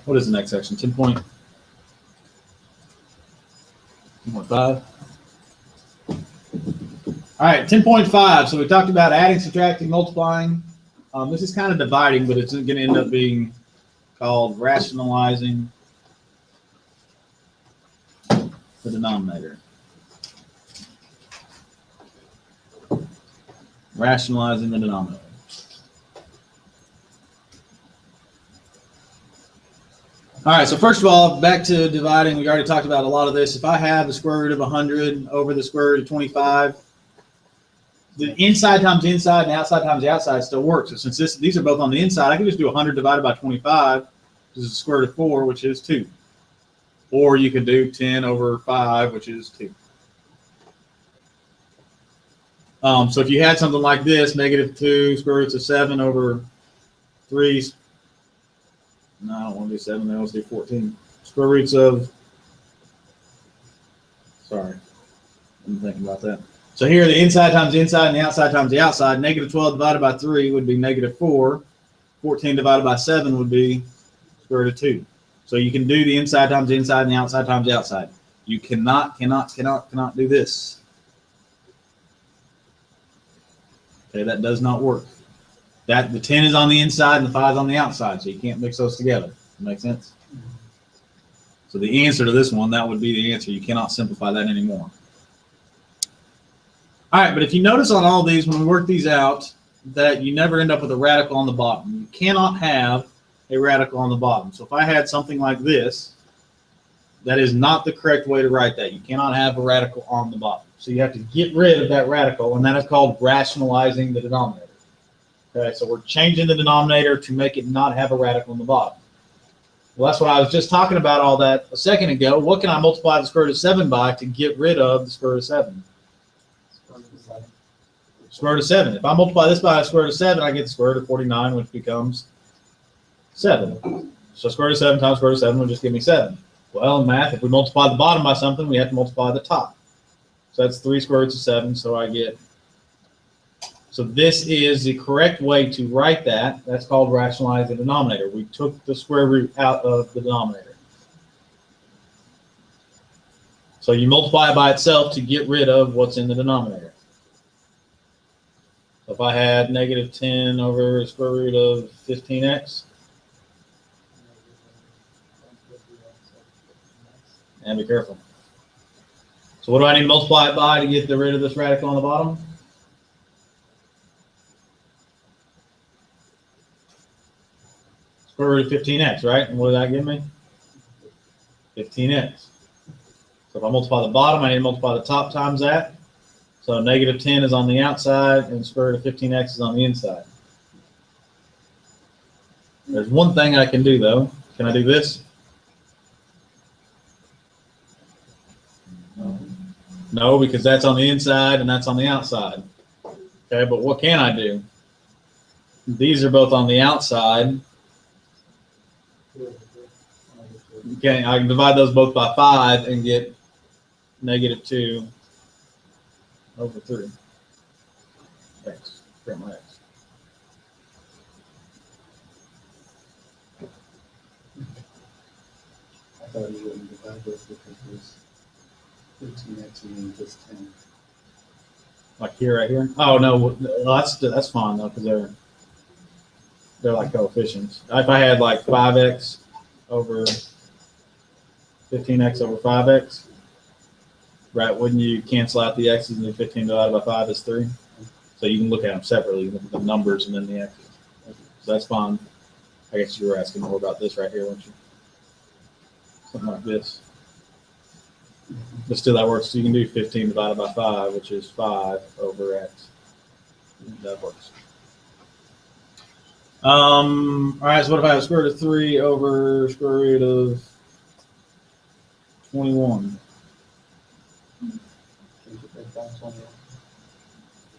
What is the next section? 10.5. All right, 10.5. So we talked about adding, subtracting, multiplying. This is kind of dividing, but it's going to end up being called rationalizing the denominator. Rationalizing the denominator. All right, so first of all, back to dividing. We already talked about a lot of this. If I have the square root of 100 over the square root of 25, the inside times the inside and the outside times the outside still works. So since these are both on the inside, I can just do 100 divided by 25, which is the square root of 4, which is 2. Or you could do 10 over 5, which is 2. So if you had something like this, -2 square roots of 7 over 3. No, I don't want to do 7 there. Let's do 14. Square roots of, sorry, I'm thinking about that. So here, the inside times the inside and the outside times the outside. -12 divided by 3 would be -4. 14 divided by 7 would be square root of 2. So you can do the inside times the inside and the outside times the outside. You cannot do this. Okay, that does not work. That the 10 is on the inside and the 5 is on the outside, so you can't mix those together. Make sense? So the answer to this one, that would be the answer. You cannot simplify that anymore. All right, but if you notice on all these, when we work these out, that you never end up with a radical on the bottom. You cannot have a radical on the bottom. So if I had something like this, that is not the correct way to write that. You cannot have a radical on the bottom. So you have to get rid of that radical, and that is called rationalizing the denominator. Okay, so we're changing the denominator to make it not have a radical in the bottom. Well, that's what I was just talking about all that a second ago. What can I multiply the square root of 7 by to get rid of the square root of 7? Square root of 7. If I multiply this by the square root of 7, I get the square root of 49, which becomes 7. So square root of 7 times square root of 7 will just give me 7. Well, in math, if we multiply the bottom by something, we have to multiply the top. So that's 3 square roots of 7, so I get. So this is the correct way to write that. That's called rationalize the denominator. We took the square root out of the denominator. So you multiply it by itself to get rid of what's in the denominator. So if I had -10 over square root of 15x, and be careful. So what do I need to multiply it by to get rid of this radical on the bottom? Square root of 15x, right? And what did that give me? 15x. So if I multiply the bottom, I need to multiply the top times that. So -10 is on the outside, and square root of 15x is on the inside. There's one thing I can do, though. Can I do this? No, because that's on the inside and that's on the outside. Okay, but what can I do? These are both on the outside. Okay, I can divide those both by 5 and get -2 over 3. X, my X. I thought you wouldn't divide this because there's 15x and then just 10. Like here, right here? Oh no, that's fine though, because they're like coefficients. If I had like 5x over 15x over 5x, right? Wouldn't you cancel out the x's and the 15 divided by 5 is 3? So you can look at them separately. You look at the numbers and then the x's. So that's fine. I guess you were asking more about this right here, weren't you? Something like this. But still, that works. So you can do 15 divided by 5, which is 5 over x. That works. All right, so what if I have square root of 3 over square root of 21?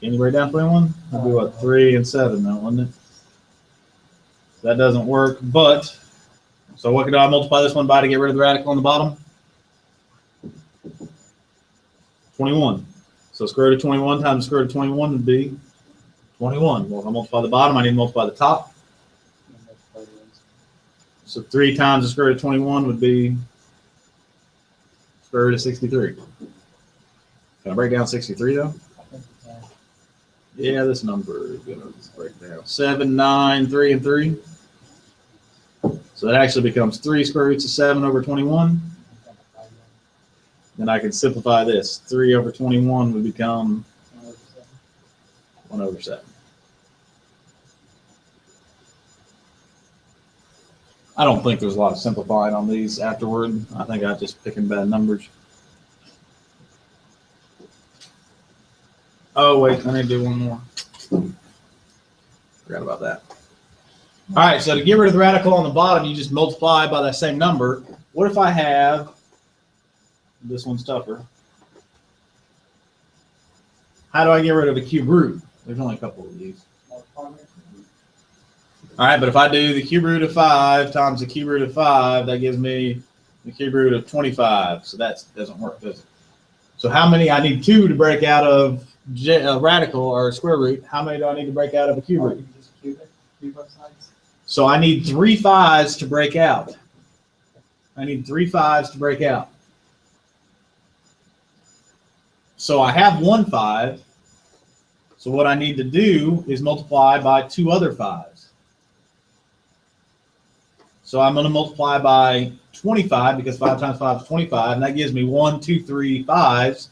Can you break down 21? That'd be what, 3 and 7 now, wouldn't it? That doesn't work, but, so what could I multiply this one by to get rid of the radical on the bottom? 21. So square root of 21 times square root of 21 would be 21. Well, if I multiply the bottom, I need to multiply the top. So 3 times the square root of 21 would be square root of 63. Can I break down 63 though? Yeah, this number is going to break down. 7, 9, 3, and 3. So that actually becomes 3 square roots of 7 over 21. Then I can simplify this. 3 over 21 would become 1 over 7. I don't think there's a lot of simplifying on these afterward. I think I'm just picking bad numbers. Oh, wait, I need to do one more. Forgot about that. All right, so to get rid of the radical on the bottom, you just multiply by that same number. What if I have, this one's tougher. How do I get rid of a cube root? There's only a couple of these. All right, but if I do the cube root of 5 times the cube root of 5, that gives me the cube root of 25. So that doesn't work, does it? So how many? I need 2 to break out of a radical or a square root. How many do I need to break out of a cube root? So I need 3 5s to break out. I need 3 5s to break out. So I have 1 5. So what I need to do is multiply by 2 other 5s. So I'm going to multiply by 25 because 5 times 5 is 25, and that gives me 1, 2, 3 5s,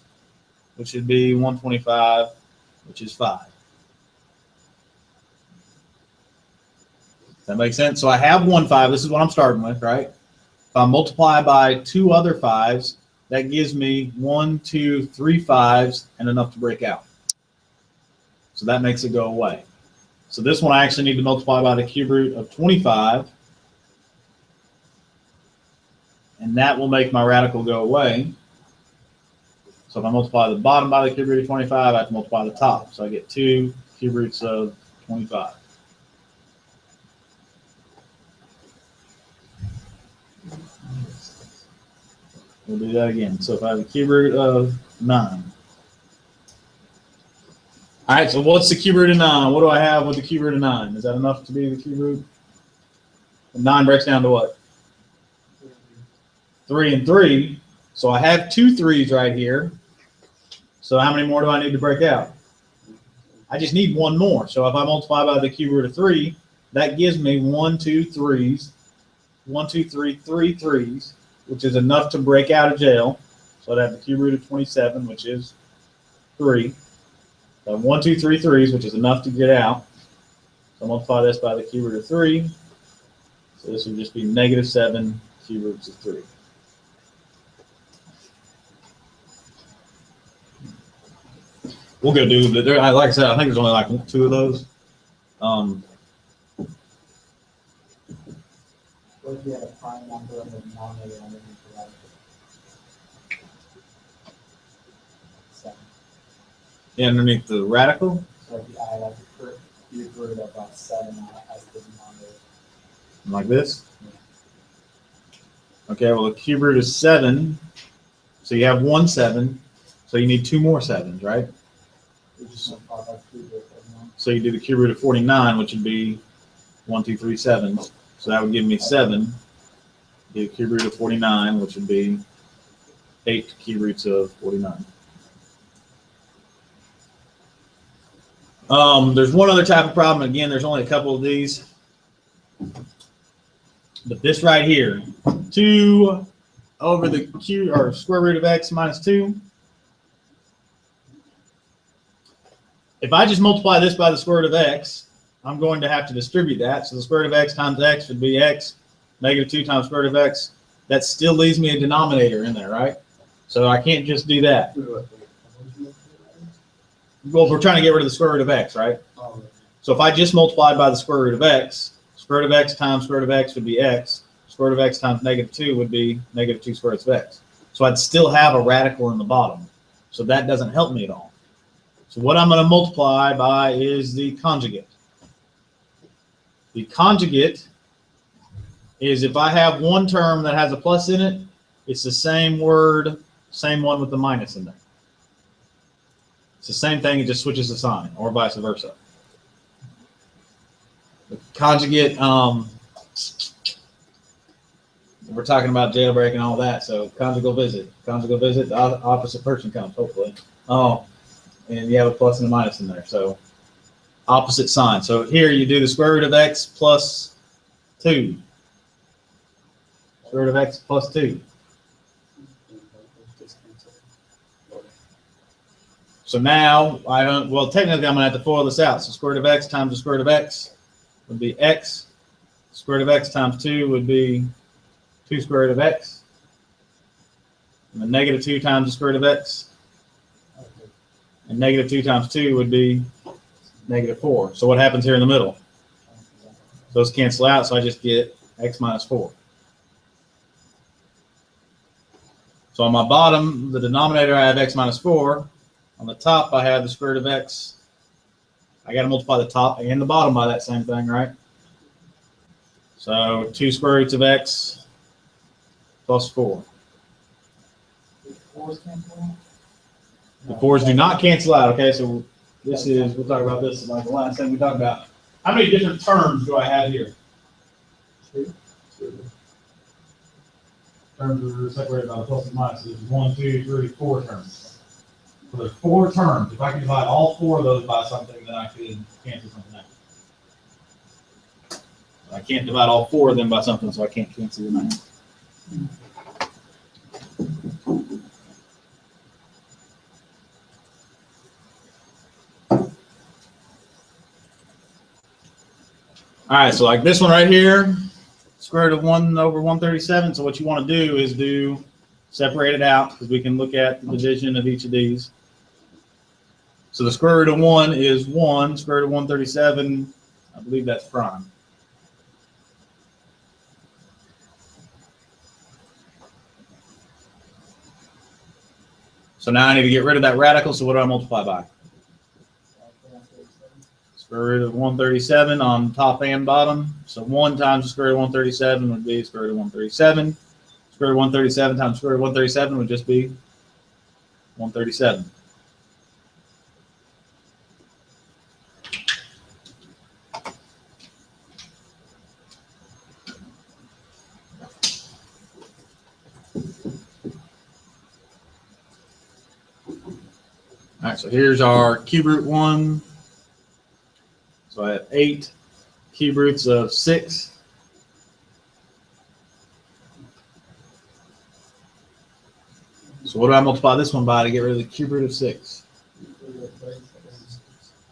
which should be 125, which is 5. Does that make sense? So I have 1 5. This is what I'm starting with, right? If I multiply by 2 other 5s, that gives me 1, 2, 3 5s and enough to break out. So that makes it go away. So this one I actually need to multiply by the cube root of 25. And that will make my radical go away. So if I multiply the bottom by the cube root of 25, I have to multiply the top. So I get 2 cube roots of 25. We'll do that again. So if I have a cube root of 9. All right, so what's the cube root of 9? What do I have with the cube root of 9? Is that enough to be the cube root? And 9 breaks down to what? 3 and 3. So I have 2 3s right here. So how many more do I need to break out? I just need 1 more. So if I multiply by the cube root of 3, that gives me 1, 2, 3s. 1, 2, 3, 3 3s, which is enough to break out of jail. So I'd have the cube root of 27, which is 3. So 1, 2, 3 3s, which is enough to get out. So I'll multiply this by the cube root of 3. So this would just be -7 cube roots of 3. We'll go do, but there, like I said, I think there's only like 2 of those. What if you had a prime number and the denominator underneath the radical? 7. Underneath the radical? So if you add up the cube root of 7 as the denominator. Like this? Yeah. Okay, well, the cube root is 7. So you have 1 7. So you need 2 more 7s, right? So you do the cube root of 49, which would be 1, 2, 3 7s. So that would give me 7. The cube root of 49, which would be 8 cube roots of 49. There's one other type of problem. Again, there's only a couple of these. But this right here, 2 over the cube or square root of x minus 2. If I just multiply this by the square root of x, I'm going to have to distribute that. So the square root of x times x would be x. -2 times square root of x. That still leaves me a denominator in there, right? So I can't just do that. Well, if we're trying to get rid of the square root of x, right? So if I just multiplied by the square root of x, square root of x times square root of x would be x. Square root of x times -2 would be -2 square roots of x. So I'd still have a radical in the bottom. So that doesn't help me at all. So what I'm going to multiply by is the conjugate. The conjugate is if I have one term that has a plus in it, it's the same word, same one with the minus in there. It's the same thing, it just switches the sign, or vice versa. The conjugate, We're talking about jailbreak and all that. So conjugal visit, the opposite person comes, hopefully. Oh, and you have a plus and a minus in there. So opposite sign. So here you do the square root of x plus 2. Square root of x plus 2. So now I don't, well, technically I'm going to have to FOIL this out. So square root of x times the square root of x would be x. Square root of x times 2 would be 2 square root of x. And then negative 2 times the square root of x. And negative 2 times 2 would be negative 4. So what happens here in the middle? Those cancel out, so I just get x minus 4. So on my bottom, the denominator, I have x minus 4. On the top, I have the square root of x. I got to multiply the top and the bottom by that same thing, right? So 2 square roots of x plus 4. The 4's do not cancel out, okay? So this is, we'll talk about this like the last thing we talked about. How many different terms do I have here? 2. Terms are separated by the plus and minus. So there's 1, 2, 3, 4 terms. So there's 4 terms. If I can divide all 4 of those by something, then I could cancel something out. I can't divide all 4 of them by something, so I can't cancel them out. All right, so like this one right here, square root of 1 over 137. So what you want to do is separate it out, because we can look at the division of each of these. So the square root of 1 is 1. Square root of 137, I believe that's prime. So now I need to get rid of that radical, so what do I multiply by? Square root of 137 on top and bottom. So 1 times the square root of 137 would be square root of 137. Square root of 137 times square root of 137 would just be 137. All right, so here's our cube root 1. So I have 8 cube roots of 6. So what do I multiply this one by to get rid of the cube root of 6?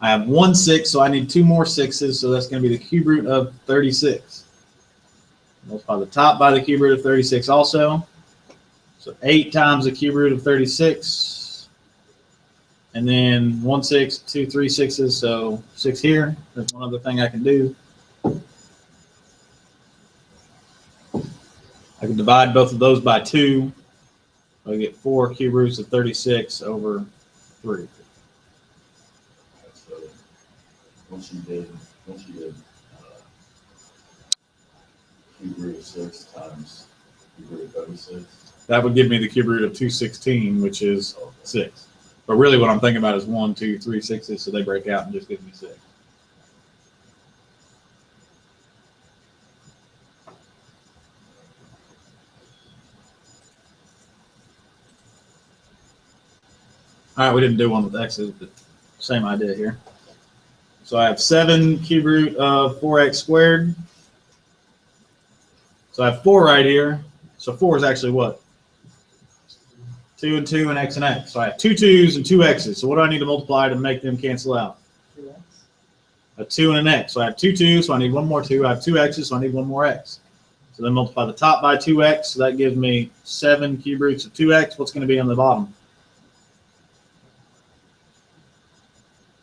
I have 1 6, so I need 2 more 6s, so that's going to be the cube root of 36. Multiply the top by the cube root of 36 also. So 8 times the cube root of 36. And then 1 6, 2, 3 6s, so 6 here. There's one other thing I can do. I can divide both of those by 2. So I get 4 cube roots of 36 over 3. So once you did cube root of 6 times cube root of 36. That would give me the cube root of 216, which is 6. But really what I'm thinking about is 1, 2, 3 6s, so they break out and just give me 6. All right, we didn't do one with x's, but same idea here. So I have 7 cube root of 4x squared. So I have 4 right here. So 4 is actually what? 2 and 2 and x and x. So I have 2 2's and 2 x's. So what do I need to multiply to make them cancel out? 2x. A 2 and an x. So I have 2 2's, so I need 1 more 2. I have 2 x's, so I need 1 more x. So then multiply the top by 2x. So that gives me 7 cube roots of 2x. What's going to be on the bottom?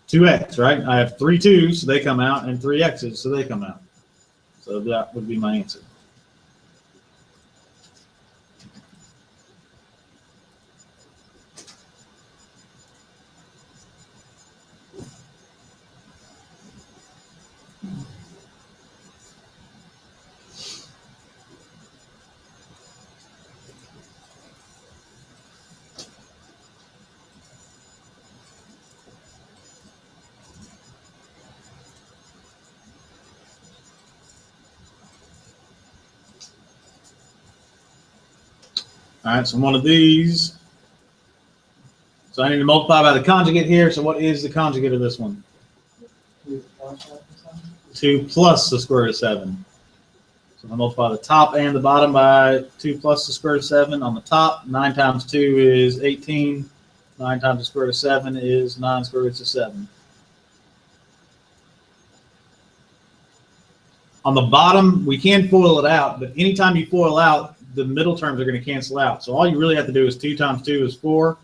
2x, right? I have 3 2's, so they come out, and 3 x's, so they come out. So that would be my answer. All right, so one of these. So I need to multiply by the conjugate here. So what is the conjugate of this one? 2 plus that percent? 2 plus the square root of 7. So I multiply the top and the bottom by 2 plus the square root of 7. On the top, 9 times 2 is 18. 9 times the square root of 7 is 9 square roots of 7. On the bottom, we can FOIL it out, but anytime you FOIL out, the middle terms are going to cancel out. So all you really have to do is 2 times 2 is 4,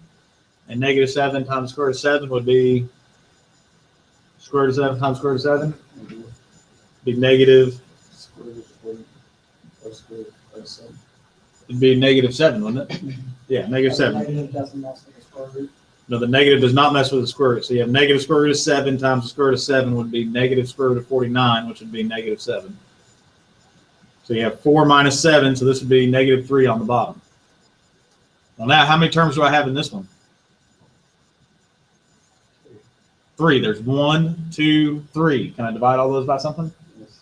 and negative 7 times the square root of 7 would be square root of 7 times square root of 7. Be negative. Square root of 40 plus square root of 7. It'd be negative 7, wouldn't it? Yeah, negative 7. Negative doesn't mess with the square root. No, the negative does not mess with the square root. So you have negative square root of 7 times the square root of 7 would be negative square root of 49, which would be negative 7. So you have 4 minus 7, so this would be negative 3 on the bottom. Well, now, how many terms do I have in this one? 3. There's 1, 2, 3. Can I divide all those by something? Yes.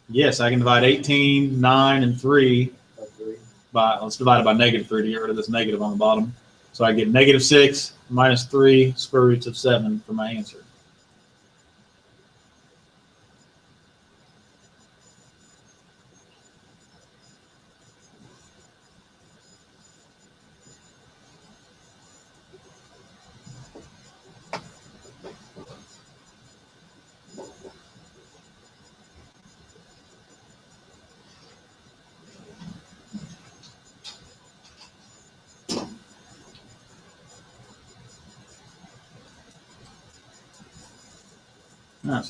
Yes, I can divide 18, 9, and 3 By 3. by, let's divide it by negative 3 to get rid of this negative on the bottom. So I get negative 6 minus 3 square roots of 7 for my answer. Nice.